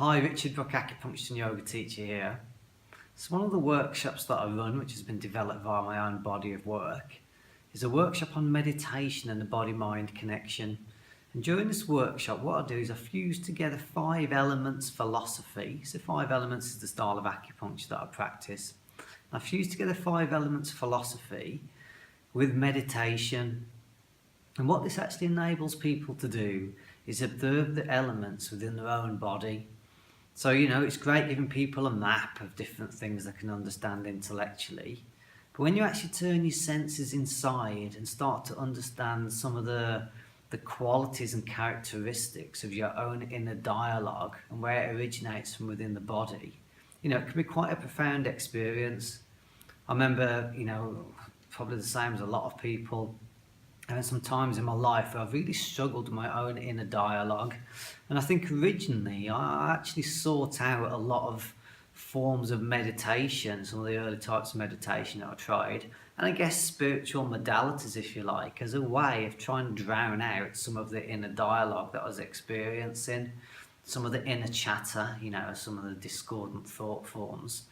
Hi, Richard Brook, Acupuncture and Yoga teacher here. So one of the workshops that I run, which has been developed via my own body of work, is a workshop on meditation and the body-mind connection. And during this workshop, what I do is I fuse together 5 elements philosophy. So 5 elements is the style of acupuncture that I practice. I fuse together 5 elements philosophy with meditation. And what this actually enables people to do is observe the elements within their own body. So, it's great giving people a map of different things they can understand intellectually. But when you actually turn your senses inside and start to understand some of the qualities and characteristics of your own inner dialogue and where it originates from within the body, it can be quite a profound experience. I remember, probably the same as a lot of people, and some times in my life where I've really struggled with my own inner dialogue. And I think originally I actually sought out a lot of forms of meditation, some of the early types of meditation that I tried, and I guess spiritual modalities, if you like, as a way of trying to drown out some of the inner dialogue that I was experiencing, some of the inner chatter, some of the discordant thought forms.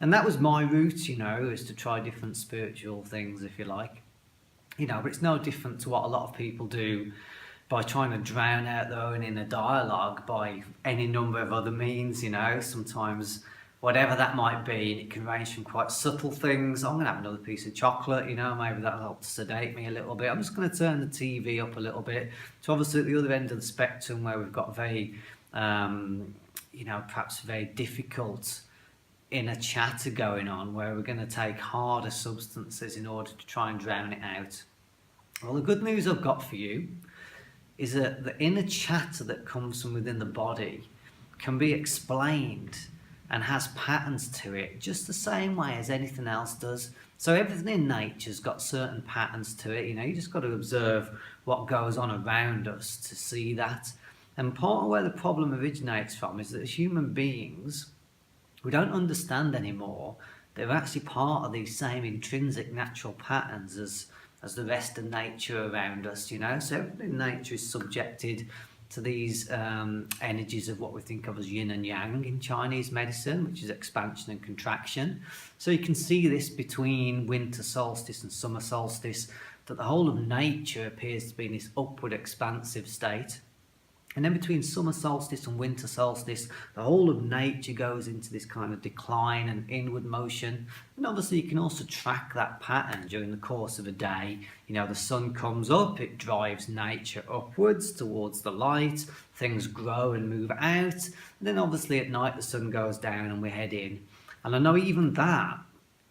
And that was my route, is to try different spiritual things, if you like. But it's no different to what a lot of people do by trying to drown out their own inner dialogue by any number of other means, sometimes whatever that might be. And it can range from quite subtle things. I'm going to have another piece of chocolate, maybe that'll help to sedate me a little bit. I'm just going to turn the TV up a little bit. So obviously at the other end of the spectrum where we've got very, perhaps very difficult inner chatter going on, where we're going to take harder substances in order to try and drown it out. Well, the good news I've got for you is that the inner chatter that comes from within the body can be explained and has patterns to it just the same way as anything else does. So everything in nature's got certain patterns to it. You just got to observe what goes on around us to see that. And part of where the problem originates from is that as human beings, we don't understand anymore they're actually part of these same intrinsic natural patterns as the rest of nature around us, So everything in nature is subjected to these energies of what we think of as yin and yang in Chinese medicine, which is expansion and contraction. So you can see this between winter solstice and summer solstice, that the whole of nature appears to be in this upward expansive state. And then between summer solstice and winter solstice, the whole of nature goes into this kind of decline and inward motion. And obviously you can also track that pattern during the course of a day. The sun comes up, it drives nature upwards towards the light, things grow and move out. And then obviously at night the sun goes down and we head in. And I know even that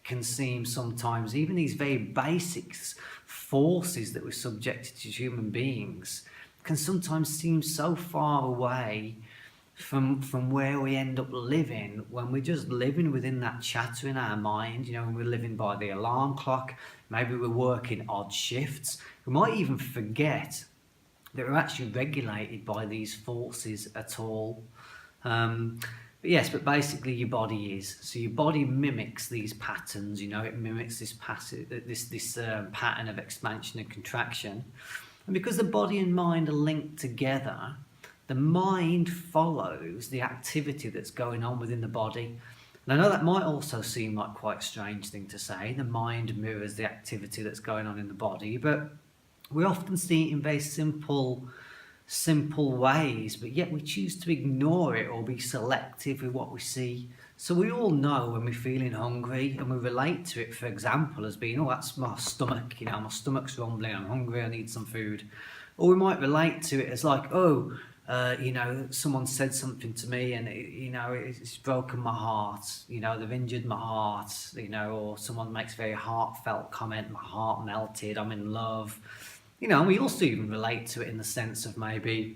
can seem sometimes, even these very basic forces that we're subjected to as human beings, can sometimes seem so far away from where we end up living when we're just living within that chatter in our mind, when we're living by the alarm clock, maybe we're working odd shifts. We might even forget that we're actually regulated by these forces at all. But basically your body is. So your body mimics these patterns, it mimics this pattern of expansion and contraction. And because the body and mind are linked together, the mind follows the activity that's going on within the body. And I know that might also seem like quite a strange thing to say. The mind mirrors the activity that's going on in the body, but we often see it in very simple ways, but yet we choose to ignore it or be selective with what we see. So we all know when we're feeling hungry and we relate to it, for example, as being, that's my stomach, my stomach's rumbling, I'm hungry, I need some food. Or we might relate to it as like, someone said something to me and it's broken my heart, they've injured my heart, or someone makes a very heartfelt comment, my heart melted, I'm in love. And we also even relate to it in the sense of maybe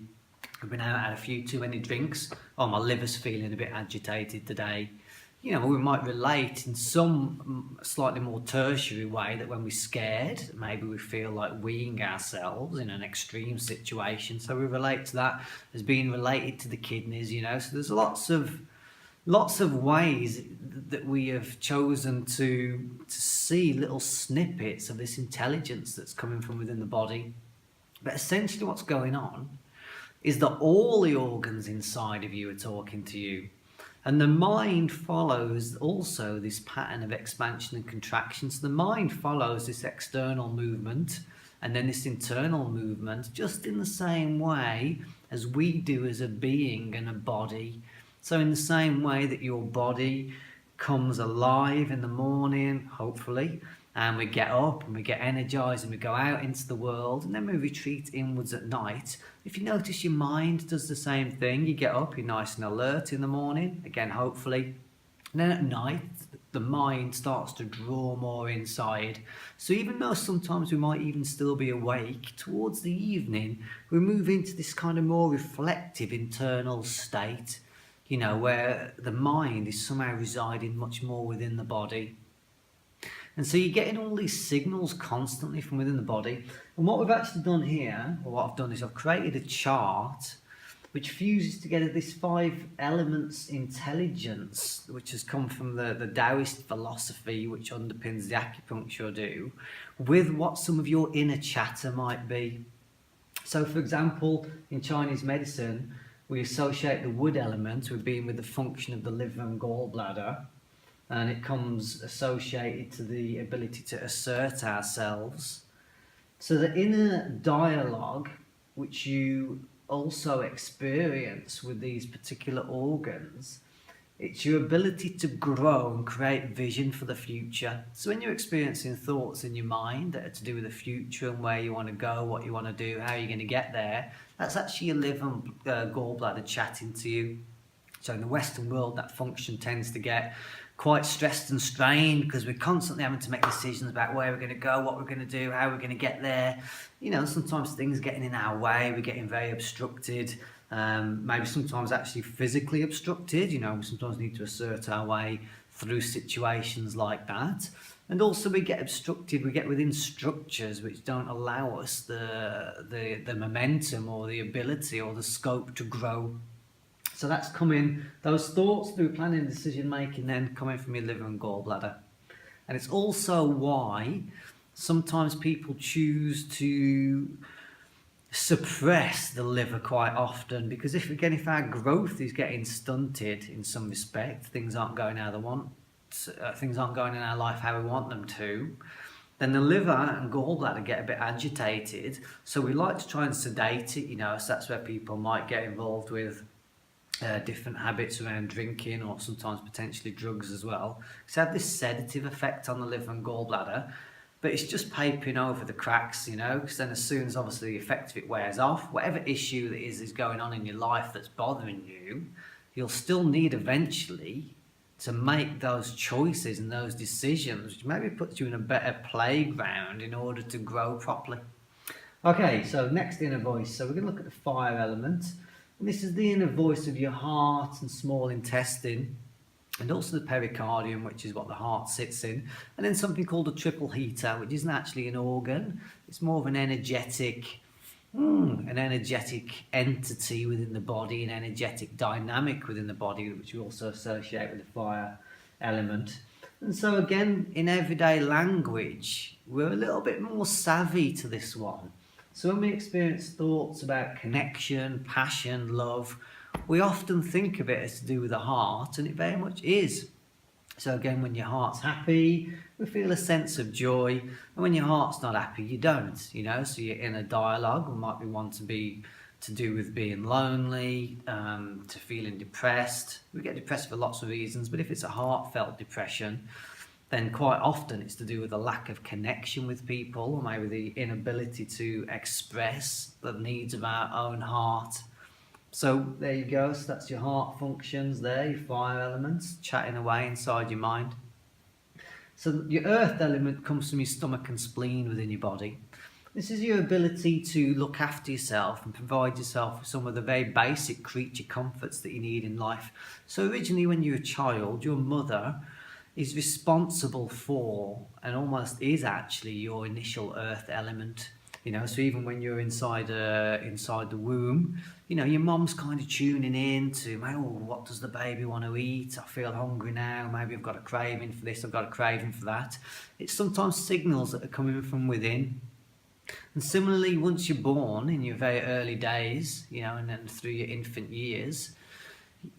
I've been out, had a few too many drinks, my liver's feeling a bit agitated today. We might relate in some slightly more tertiary way that when we're scared, maybe we feel like weeing ourselves in an extreme situation. So we relate to that as being related to the kidneys, So there's lots of ways that we have chosen to see little snippets of this intelligence that's coming from within the body. But essentially what's going on is that all the organs inside of you are talking to you. And the mind follows also this pattern of expansion and contraction. So the mind follows this external movement and then this internal movement just in the same way as we do as a being and a body. So in the same way that your body comes alive in the morning, hopefully, and we get up and we get energized and we go out into the world, and then we retreat inwards at night. If you notice, your mind does the same thing. You get up, you're nice and alert in the morning, again, hopefully. And then at night, the mind starts to draw more inside. So even though sometimes we might even still be awake, towards the evening, we move into this kind of more reflective internal state, you know, where the mind is somehow residing much more within the body. And so you're getting all these signals constantly from within the body. And what we've actually done here, or what I've done, is I've created a chart which fuses together this 5 elements intelligence, which has come from the Taoist philosophy, which underpins the acupuncture I do, with what some of your inner chatter might be. So, for example, in Chinese medicine, we associate the wood element with being with the function of the liver and gallbladder, and it comes associated to the ability to assert ourselves. So the inner dialogue, which you also experience with these particular organs, it's your ability to grow and create vision for the future. So when you're experiencing thoughts in your mind that are to do with the future and where you want to go, what you want to do, how you're going to get there, that's actually your liver and gallbladder chatting to you. So in the Western world, that function tends to get quite stressed and strained because we're constantly having to make decisions about where we're going to go, what we're going to do, how we're going to get there. You know, sometimes things are getting in our way, we're getting very obstructed, maybe sometimes actually physically obstructed. You know, we sometimes need to assert our way through situations like that. And also we get obstructed, we get within structures which don't allow us the momentum or the ability or the scope to grow. So that's coming, those thoughts through planning and decision making then coming from your liver and gallbladder. And it's also why sometimes people choose to suppress the liver quite often, because if our growth is getting stunted in some respect, things aren't going how they want, things aren't going in our life how we want them to, then the liver and gallbladder get a bit agitated. So we like to try and sedate it, you know, so that's where people might get involved with different habits around drinking or sometimes potentially drugs as well. It's had this sedative effect on the liver and gallbladder, but it's just papering over the cracks, you know, because then as soon as obviously the effect of it wears off, whatever issue that is going on in your life that's bothering you, you'll still need eventually to make those choices and those decisions, which maybe puts you in a better playground in order to grow properly. Okay, so next inner voice. So we're going to look at the fire element. And this is the inner voice of your heart and small intestine, and also the pericardium, which is what the heart sits in, and then something called a triple heater, which isn't actually an organ. It's more of an energetic entity within the body, an energetic dynamic within the body, which we also associate with the fire element. And so again, in everyday language, we're a little bit more savvy to this one. So when we experience thoughts about connection, passion, love, we often think of it as to do with the heart, and it very much is. So again, when your heart's happy, we feel a sense of joy, and when your heart's not happy, you don't, you know. So you're in a dialogue, it might be one to do with being lonely, to feeling depressed. We get depressed for lots of reasons, but if it's a heartfelt depression, then quite often it's to do with a lack of connection with people, or maybe the inability to express the needs of our own heart. So there you go, so that's your heart functions there, your fire elements, chatting away inside your mind. So your earth element comes from your stomach and spleen within your body. This is your ability to look after yourself and provide yourself with some of the very basic creature comforts that you need in life. So originally when you're a child, your mother is responsible for, and almost is actually, your initial earth element. You know, so even when you're inside the womb, you know, your mom's kind of tuning in to, oh, what does the baby want to eat? I feel hungry now. Maybe I've got a craving for this. I've got a craving for that. It's sometimes signals that are coming from within. And similarly, once you're born in your very early days, and then through your infant years,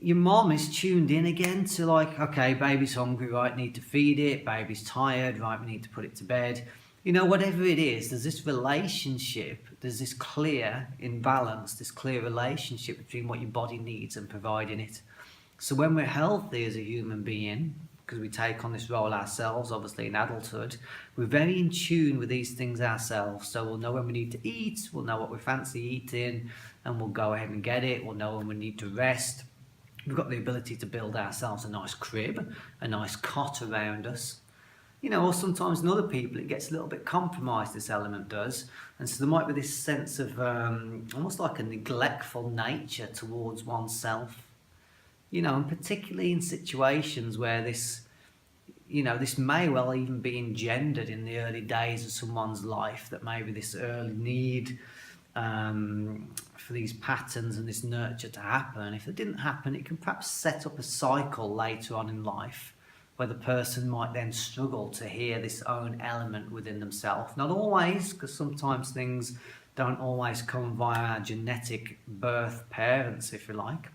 your mom is tuned in again to like, okay, baby's hungry, right, need to feed it, baby's tired, right, we need to put it to bed. Whatever it is, there's this relationship, there's this clear imbalance, this clear relationship between what your body needs and providing it. So when we're healthy as a human being, because we take on this role ourselves, obviously in adulthood, we're very in tune with these things ourselves. So we'll know when we need to eat, we'll know what we fancy eating, and we'll go ahead and get it. We'll know when we need to rest. We've got the ability to build ourselves a nice crib, a nice cot around us. Or sometimes in other people it gets a little bit compromised, this element does. And so there might be this sense of almost like a neglectful nature towards oneself. And particularly in situations where this may well even be engendered in the early days of someone's life, that maybe this early need for these patterns and this nurture to happen. If it didn't happen, it can perhaps set up a cycle later on in life where the person might then struggle to hear this own element within themselves. Not always, because sometimes things don't always come via our genetic birth parents, if you like.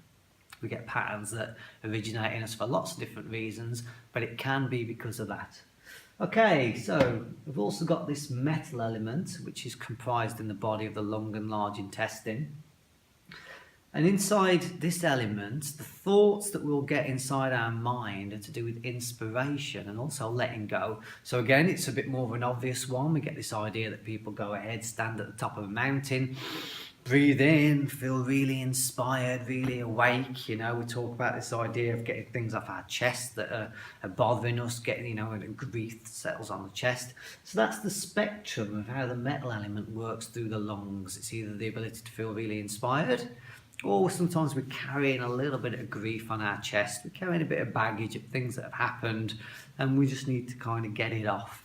We get patterns that originate in us for lots of different reasons, but it can be because of that. Okay, so we've also got this metal element, which is comprised in the body of the lung and large intestine. And inside this element, the thoughts that we'll get inside our mind are to do with inspiration and also letting go. So again, it's a bit more of an obvious one. We get this idea that people go ahead, stand at the top of a mountain, breathe in, feel really inspired, really awake. We talk about this idea of getting things off our chest that are bothering us, getting, and grief settles on the chest. So that's the spectrum of how the metal element works through the lungs. It's either the ability to feel really inspired, or sometimes we're carrying a little bit of grief on our chest. We're carrying a bit of baggage of things that have happened, and we just need to kind of get it off.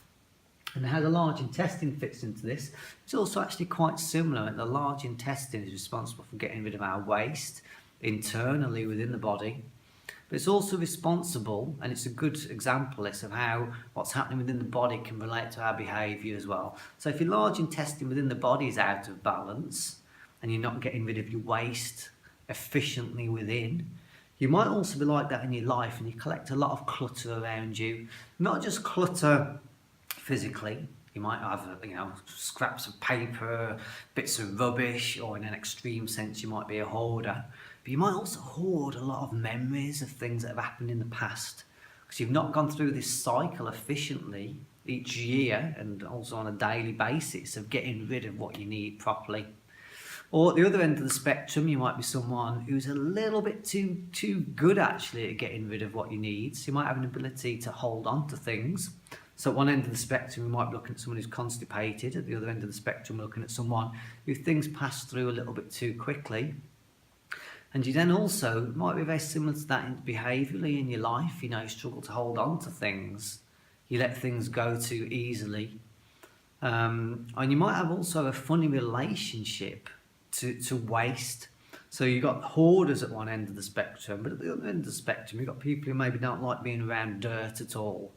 And how the large intestine fits into this, it's also actually quite similar. And the large intestine is responsible for getting rid of our waste internally within the body. But it's also responsible, and it's a good example of how what's happening within the body can relate to our behaviour as well. So if your large intestine within the body is out of balance, and you're not getting rid of your waste efficiently within, you might also be like that in your life, and you collect a lot of clutter around you. Not just clutter physically, you might have scraps of paper, bits of rubbish, or in an extreme sense you might be a hoarder, but you might also hoard a lot of memories of things that have happened in the past, because you've not gone through this cycle efficiently each year and also on a daily basis of getting rid of what you need properly. Or at the other end of the spectrum, you might be someone who's a little bit too good actually at getting rid of what you need. So you might have an ability to hold on to things. So at one end of the spectrum, we might be looking at someone who's constipated. At the other end of the spectrum, we're looking at someone who things pass through a little bit too quickly. And you then also might be very similar to that behaviourally in your life. You struggle to hold on to things. You let things go too easily. And you might have also a funny relationship to waste. So you've got hoarders at one end of the spectrum, but at the other end of the spectrum, you've got people who maybe don't like being around dirt at all.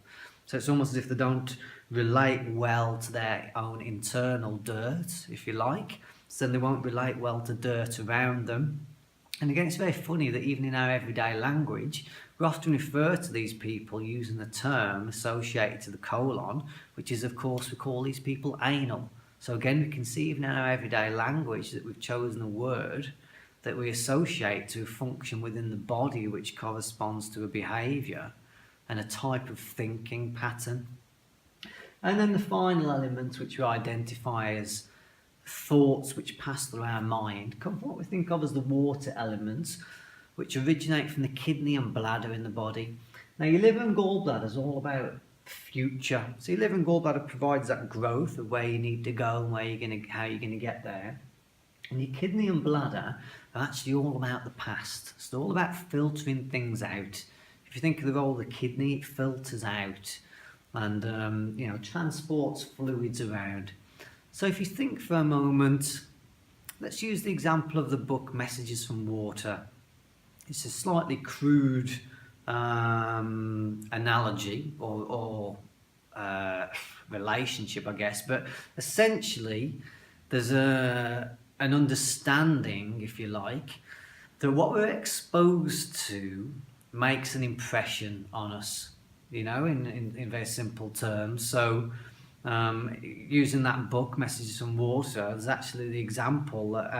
So it's almost as if they don't relate well to their own internal dirt, if you like. So then they won't relate well to dirt around them. And again, it's very funny that even in our everyday language, we often refer to these people using the term associated to the colon, which is, of course, we call these people anal. So again, we can see even in our everyday language that we've chosen a word that we associate to a function within the body which corresponds to a behaviour and a type of thinking pattern. And then the final element, which we identify as thoughts which pass through our mind, come from what we think of as the water elements, which originate from the kidney and bladder in the body. Now, your liver and gallbladder is all about future. So your liver and gallbladder provides that growth of where you need to go and how you're going to get there. And your kidney and bladder are actually all about the past. It's all about filtering things out. If you think of the role of the kidney, it filters out and transports fluids around. So if you think for a moment, let's use the example of the book Messages from Water. It's a slightly crude analogy or relationship, I guess. But essentially, there's an understanding, if you like, that what we're exposed to makes an impression on us, in very simple terms. So, using that book, Messages from Water, there's actually the example that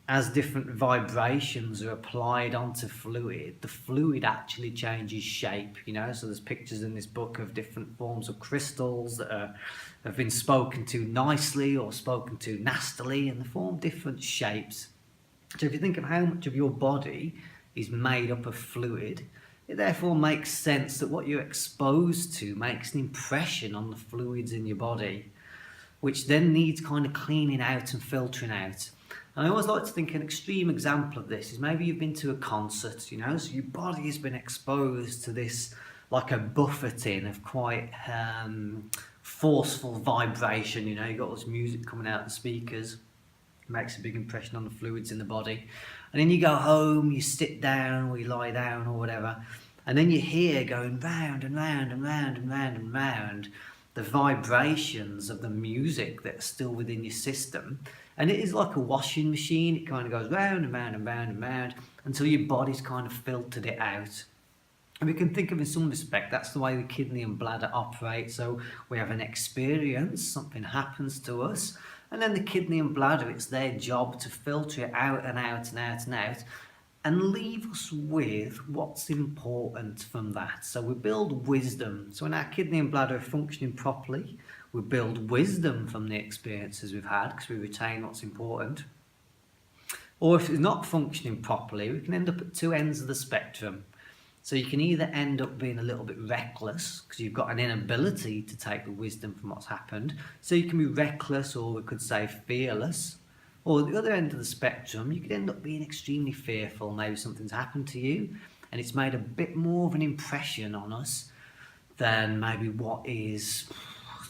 as different vibrations are applied onto fluid, the fluid actually changes shape, So there's pictures in this book of different forms of crystals that have been spoken to nicely or spoken to nastily, and they form different shapes. So if you think of how much of your body is made up of fluid, it therefore makes sense that what you're exposed to makes an impression on the fluids in your body, which then needs kind of cleaning out and filtering out. And I always like to think an extreme example of this is maybe you've been to a concert, so your body has been exposed to this, like a buffeting of quite forceful vibration, you've got all this music coming out of the speakers, it makes a big impression on the fluids in the body. And then you go home, you sit down or you lie down or whatever, and then you hear going round and round and round and round and round the vibrations of the music that's still within your system. And it is like a washing machine. It kind of goes round and round and round and round until your body's kind of filtered it out. And we can think of, in some respect, that's the way the kidney and bladder operate. So we have an experience, something happens to us, and then the kidney and bladder, it's their job to filter it out and out and out and out and leave us with what's important from that. So we build wisdom. So when our kidney and bladder are functioning properly, we build wisdom from the experiences we've had because we retain what's important. Or if it's not functioning properly, we can end up at two ends of the spectrum. So you can either end up being a little bit reckless because you've got an inability to take the wisdom from what's happened. So you can be reckless, or we could say fearless. Or at the other end of the spectrum, you could end up being extremely fearful. Maybe something's happened to you and it's made a bit more of an impression on us than maybe what is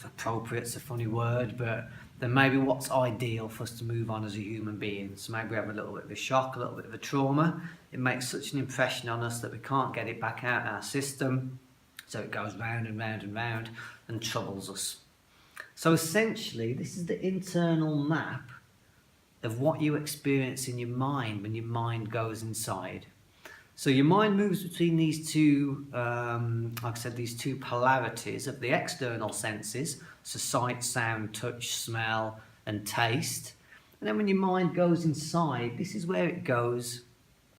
appropriate. It's a funny word, but then maybe what's ideal for us to move on as a human being. So maybe we have a little bit of a shock, a little bit of a trauma. It makes such an impression on us that we can't get it back out of our system. So it goes round and round and round and troubles us. So essentially, this is the internal map of what you experience in your mind when your mind goes inside. So your mind moves between these two, like I said, these two polarities of the external senses, so sight, sound, touch, smell, and taste. And then when your mind goes inside, this is where it goes